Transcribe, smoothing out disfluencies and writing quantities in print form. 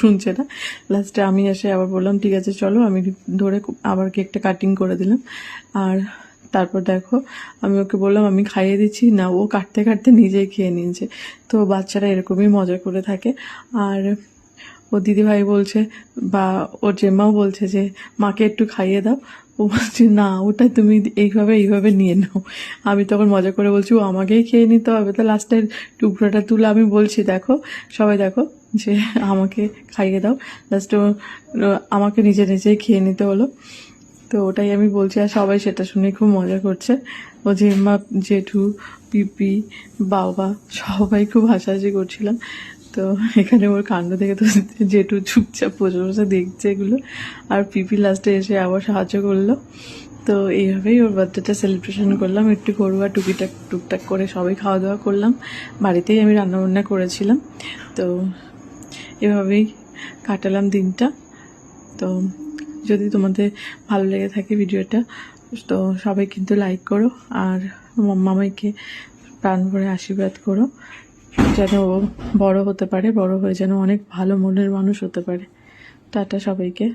শুনছে না। লাস্টে আমি এসে আবার বললাম ঠিক আছে চলো, আমি ধরে আবার কেকটা কাটিং করে দিলাম। আর তারপর দেখো আমি ওকে বললাম আমি খাইয়ে দিচ্ছি না, ও কাটতে কাটতে নিজেই খেয়ে নিয়েছে। তো বাচ্চারা এরকমই মজা করে থাকে। আর ও দিদিভাই বলছে বা ওর জেম্মাও বলছে যে মাকে একটু খাইয়ে দাও। ও বলছে না, ওটা তুমি এইভাবে নিয়ে নাও। আমি তখন মজা করে বলছি ও আমাকেই খেয়ে নিতে হবে। তো লাস্টের টুকরোটা তুলে আমি বলছি দেখো সবাই দেখো যে আমাকে খাইয়ে দাও। লাস্টে আমাকে নিজেই খেয়ে নিতে হলো। তো ওটাই আমি বলছি, আর সবাই সেটা শুনে খুব মজা করছে। ও জেম্মা, জেঠু, পিপি, বাবা সবাই খুব হাসাহাসি করছিলাম। তো এখানে ওর কাণ্ড দেখে তো জেঠু চুপচাপ বসে বসে দেখছে এগুলো, আর পিপি লাস্টে এসে আবার সাহায্য করলো। তো এইভাবেই ওর বার্থডেটা সেলিব্রেশন করলাম, একটু ঘরোয়া টুকটাক করে সবাই খাওয়া দাওয়া করলাম। বাড়িতেই আমি রান্নাবান্না করেছিলাম। তো এভাবেই কাটালাম দিনটা। তো যদি তোমাদের ভালো লেগে থাকে ভিডিওটা, তো সবাই কিন্তু লাইক করো, আর মামাইকে প্রাণ ভরে আশীর্বাদ করো যেন ও বড় হতে পারে, বড় হয়ে যেন অনেক ভালো মনের মানুষ হতে পারে। টাটা সবাইকে।